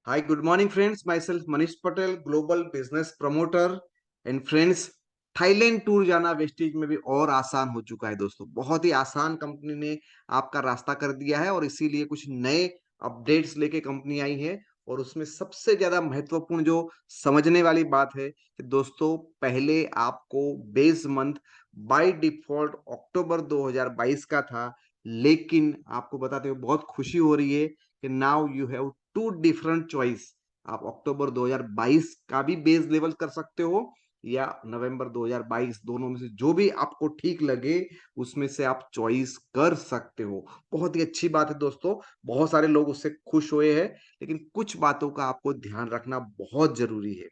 Hi, good morning, friends. Myself Manish Patel, global business promoter and friends. Thailand tour जाना wastage में भी और आसान हो चुका है दोस्तों। बहुत ही आसान कंपनी ने आपका रास्ता कर दिया है और इसीलिए कुछ नए अपडेट्स लेके कंपनी आई है। और उसमें सबसे ज्यादा महत्वपूर्ण जो समझने वाली बात है कि दोस्तों पहले आपको बेस मंथ बाय डिफॉल्ट अक्टूबर 2022 का था, लेकिन आपको बताते हुए बहुत खुशी हो रही है कि now you have two different choice. आप अक्टूबर 2022 का भी बेस लेवल कर सकते हो या नवंबर 2022, दोनों में से जो भी आपको ठीक लगे उसमें से आप चॉइस कर सकते हो। बहुत ही अच्छी बात है दोस्तों, बहुत सारे लोग उससे खुश हुए हैं, लेकिन कुछ बातों का आपको ध्यान रखना बहुत जरूरी है।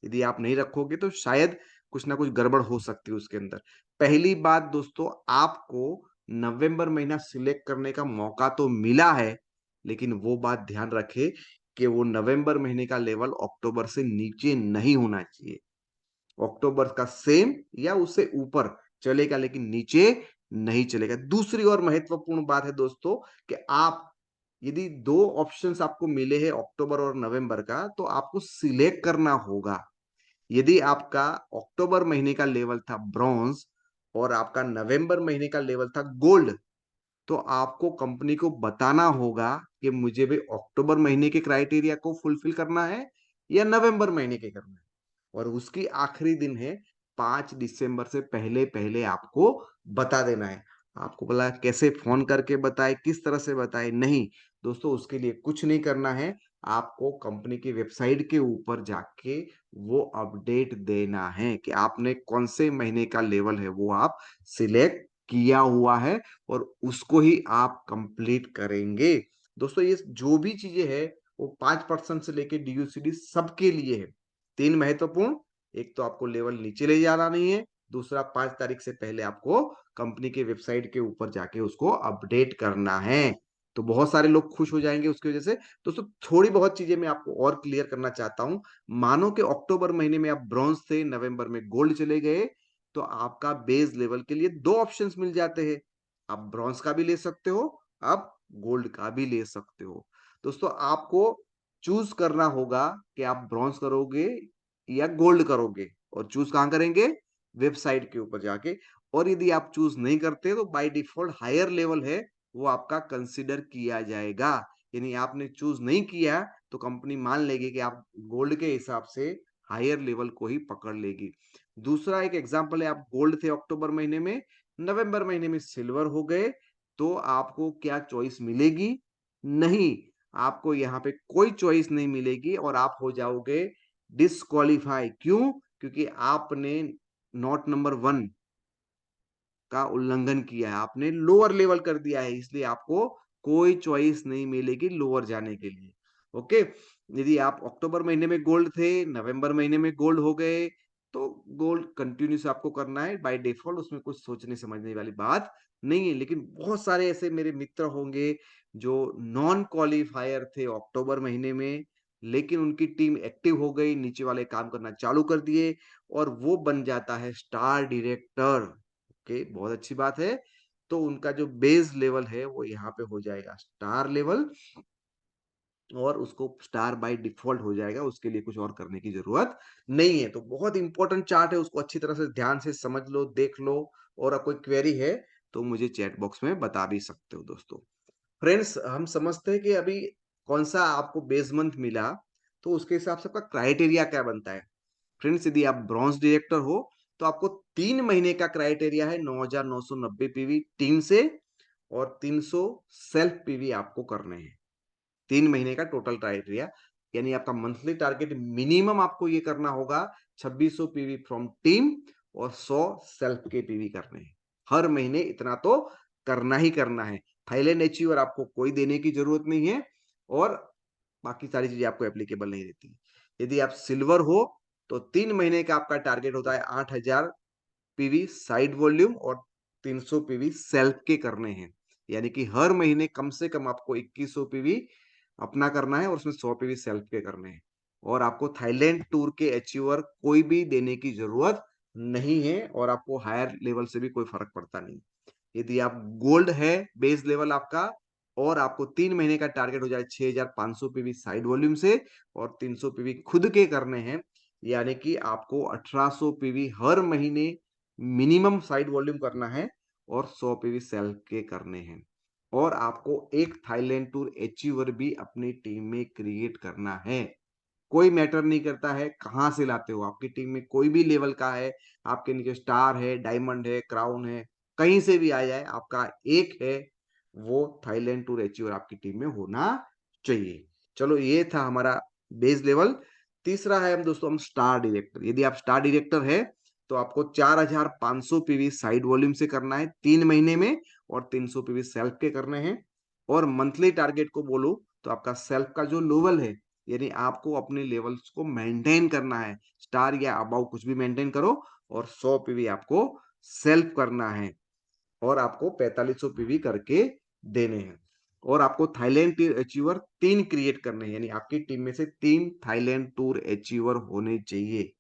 यदि आप नहीं रखोगे तो शायद कुछ ना कुछ गड़बड़ हो सकती है उसके अंदर। पहली बात दोस्तों, आपको नवंबर महीना सिलेक्ट करने का मौका तो मिला है, लेकिन वो बात ध्यान रखे कि वो नवंबर महीने का लेवल अक्टूबर से नीचे नहीं होना चाहिए। अक्टूबर का सेम या उससे ऊपर चलेगा, लेकिन नीचे नहीं चलेगा। दूसरी और महत्वपूर्ण बात है दोस्तों कि आप यदि दो ऑप्शंस आपको मिले हैं अक्टूबर और नवंबर का, तो आपको सिलेक्ट करना होगा। यदि आपका अक्टूबर महीने का लेवल था ब्रॉन्ज और आपका नवंबर महीने का लेवल था गोल्ड, तो आपको कंपनी को बताना होगा कि मुझे भी अक्टूबर महीने के क्राइटेरिया को फुलफिल करना है या नवंबर महीने के करना है। और उसकी आखिरी दिन है 5 दिसंबर से पहले पहले आपको बता देना है। आपको बोला कैसे फोन करके बताए, किस तरह से बताए, नहीं दोस्तों, उसके लिए कुछ नहीं करना है। आपको कंपनी की वेबसाइट के ऊपर जाके वो अपडेट देना है कि आपने कौन से महीने का लेवल है वो आप सिलेक्ट किया हुआ है और उसको ही आप कंप्लीट करेंगे। दोस्तों ये जो भी चीजें है वो 5% से लेके डीयूसीडी सबके लिए है। तीन महत्वपूर्ण, एक तो आपको लेवल नीचे ले जाना नहीं है, दूसरा 5 तारीख से पहले आपको कंपनी के वेबसाइट के ऊपर जाके उसको अपडेट करना है। तो बहुत सारे लोग खुश हो जाएंगे उसकी वजह से। दोस्तों थोड़ी बहुत चीजें मैं आपको और क्लियर करना चाहता हूं। मानो कि अक्टूबर महीने में आप ब्रॉन्ज थे, नवंबर में गोल्ड चले गए, तो आपका बेस लेवल के लिए दो ऑप्शंस मिल जाते हैं। आप ब्रॉन्ज का भी ले सकते हो, आप गोल्ड का भी ले सकते हो। दोस्तों आपको चूज करना होगा कि आप ब्रॉन्ज करोगे या गोल्ड करोगे, और चूज कहां करेंगे? वेबसाइट के ऊपर जाके। और यदि आप चूज नहीं करते तो बाय डिफॉल्ट हायर लेवल है वो आपका कंसिडर किया जाएगा। यानी आपने चूज नहीं किया तो कंपनी मान लेगी कि आप गोल्ड के हिसाब से हायर लेवल को ही पकड़ लेगी। दूसरा एक एग्जांपल है, आप गोल्ड थे अक्टूबर महीने में, नवंबर महीने में सिल्वर हो गए, तो आपको क्या चॉइस मिलेगी? नहीं, आपको यहाँ पे कोई चॉइस नहीं मिलेगी और आप हो जाओगे डिस्क्वालीफाई। क्यों? क्योंकि आपने नोट नंबर 1 का उल्लंघन किया है, आपने लोअर लेवल कर दिया है, इसलिए आपको कोई चॉइस नहीं मिलेगी लोअर जाने के लिए। ओके। यदि आप अक्टूबर महीने में गोल्ड थे, नवंबर महीने में गोल्ड हो गए, तो गोल्ड कंटिन्यूस आपको करना है बाय डिफॉल्ट, उसमें कुछ सोचने समझने वाली बात नहीं है। लेकिन बहुत सारे ऐसे मेरे मित्र होंगे जो नॉन क्वालिफायर थे अक्टूबर महीने में, लेकिन उनकी टीम एक्टिव हो गई, नीचे वाले काम करना चालू कर दिए और वो बन जाता है स्टार डायरेक्टर। ओके, बहुत अच्छी बात है। तो उनका जो बेस लेवल है वो यहाँ पे हो जाएगा स्टार लेवल, और उसको स्टार बाय डिफॉल्ट हो जाएगा, उसके लिए कुछ और करने की जरूरत नहीं है। तो बहुत इंपॉर्टेंट चार्ट है, उसको अच्छी तरह से ध्यान से समझ लो, देख लो। और कोई क्वेरी है तो मुझे चैट बॉक्स में बता भी सकते हो दोस्तों। फ्रेंड्स, हम समझते हैं कि अभी कौन सा आपको बेस मंथ मिला, तो उसके हिसाब से आपका क्राइटेरिया क्या बनता है। फ्रेंड्स, यदि आप ब्रॉन्ज डायरेक्टर हो तो आपको 3 महीने का क्राइटेरिया है 9,990 पीवी टीम से, और 300 सेल्फ पीवी आपको करने हैं। 3 महीने का टोटल क्राइटेरिया, यानी आपका मंथली टारगेट मिनिमम आपको ये करना होगा 2600 पीवी फ्रॉम टीम और 100 सेल्फ के पीवी करने हैं। हर महीने इतना तो करना ही करना है। थाईलैंड अचीवर आपको कोई देने की जरूरत नहीं है और बाकी सारी चीजें आपको एप्लीकेबल नहीं रहती। यदि आप सिल्वर हो तो 3 महीने का आपका टारगेट होता है 8,000 पीवी साइड वॉल्यूम और 300 पीवी सेल्फ के करने हैं। यानी कि हर महीने कम से कम आपको 2100 पीवी अपना करना है और उसमें 100 पीवी सेल्फ के करने हैं। और आपको थाईलैंड टूर के अचीवर कोई भी देने की जरूरत नहीं है और आपको हायर लेवल से भी कोई फर्क पड़ता नहीं। यदि आप गोल्ड है बेस लेवल आपका, और आपको 3 महीने का टारगेट हो जाए 6500 पीवी साइड वॉल्यूम से और 300 पीवी खुद के करने हैं, यानी कि आपको 1800 पीवी हर महीने मिनिमम साइड वॉल्यूम करना है और 100 पीवी सेल्फ के करने हैं। और आपको एक थाईलैंड टूर अचीवर भी अपनी टीम में क्रिएट करना है। कोई मैटर नहीं करता है कहाँ से लाते हो, आपकी टीम में कोई भी लेवल का है, आपके नीचे स्टार है, डायमंड है, क्राउन है, कहीं से भी आ जाए, आपका एक है, वो थाईलैंड टूर अचीवर आपकी टीम में होना चाहिए। चलो ये था हमारा बेस लेवल। तीसरा है हम दोस्तों हम स्टार डायरेक्टर। यदि आप स्टार डायरेक्टर है तो आपको 4500 पीवी साइड वॉल्यूम से करना है 3 महीने में और 300 पीवी सेल्फ के करने हैं। और मंथली टारगेट को बोलो तो आपका सेल्फ का जो लेवल है, यानी आपको अपने लेवल्स को मेंटेन करना है, स्टार या अबाव कुछ भी मेंटेन करो और 100 पीवी आपको सेल्फ करना है और आपको 4500 पीवी करके देने हैं। और आपको थाईलैंड टूर अचीवर 3 क्रिएट करने हैं, यानी आपकी टीम में से 3 थाईलैंड टूर अचीवर होने चाहिए।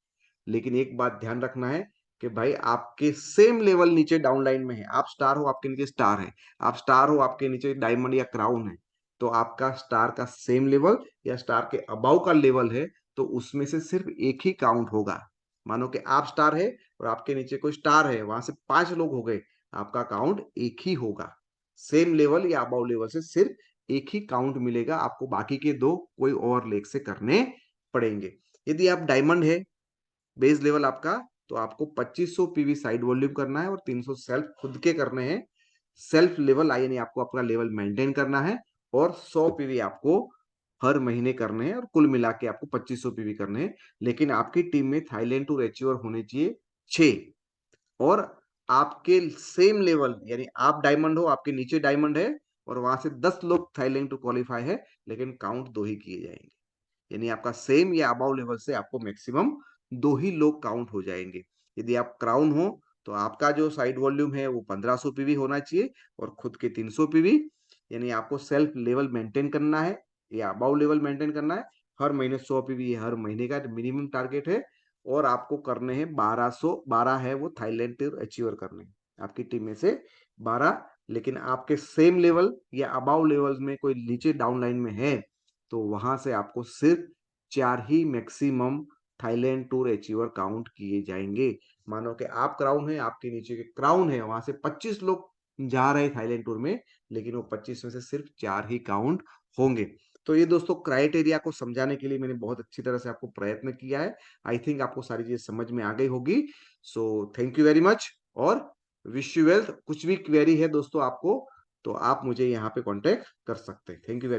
लेकिन एक बात ध्यान रखना है कि भाई आपके सेम लेवल नीचे डाउनलाइन में है, आप स्टार हो आपके नीचे स्टार है, आप स्टार हो आपके नीचे डायमंड या क्राउन है, तो आपका स्टार का सेम लेवल या स्टार के अबाव का लेवल है तो उसमें से सिर्फ एक ही काउंट होगा। मानो कि आप स्टार है और आपके नीचे कोई स्टार है, वहां से 5 लोग हो गए, आपका काउंट एक ही होगा। सेम लेवल या अबाव लेवल से सिर्फ एक ही काउंट मिलेगा आपको, बाकी के दो कोई और लेग से करने पड़ेंगे। यदि आप डायमंड है बेस लेवल आपका, तो आपको 2500 पीवी साइड वॉल्यूम करना है और 300 सेल्फ खुद के करने हैं। सेल्फ लेवल यानी आपको अपना लेवल मेंटेन करना है और 100 पीवी आपको हर महीने करने हैं और कुल मिला के आपको 2500 पीवी करने हैं। लेकिन आपकी टीम में थाईलैंड टूर अचीवर होने चाहिए 6 और आपके सेम लेवल, यानी आप डायमंड हो आपके नीचे डायमंड है और वहां से 10 लोग थाईलैंड टू क्वालिफाई है, लेकिन काउंट 2 ही किए जाएंगे। यानी आपका सेम या अबाव लेवल से आपको मैक्सिमम 2 ही लोग काउंट हो जाएंगे। यदि आप क्राउन हो तो आपका जो साइड वॉल्यूम है वो 1500 पीवी होना चाहिए और खुद के 300 पीवी, यानी आपको सेल्फ लेवल मेंटेन करना है या अबाव लेवल मेंटेन करना है। हर महीने 100 पीवी हर महीने का मिनिमम टारगेट है और आपको करने हैं 1212 है वो थाईलैंड टूर अचीवर करने हैं। आपकी टीम में से 12, लेकिन आपके सेम लेवल या अबाव लेवल में कोई नीचे डाउन लाइन में है तो वहां से आपको सिर्फ 4 ही maximum Thailand tour achiever count किए जाएंगे। मानो कि आप क्राउन है आपके नीचे के क्राउन है, वहां से 25 लोग जा रहे हैं थाईलैंड टूर में, लेकिन वो 25 में से सिर्फ 4 ही काउंट होंगे। तो ये दोस्तों क्राइटेरिया को समझाने के लिए मैंने बहुत अच्छी तरह से आपको प्रयत्न किया है। आई थिंक आपको सारी चीजें समझ में आ गई होगी। So thank you very much और विश यू वेल्थ। कुछ भी क्वेरी है दोस्तों आपको तो आप मुझे यहाँ पे कांटेक्ट कर सकते हैं। Thank you very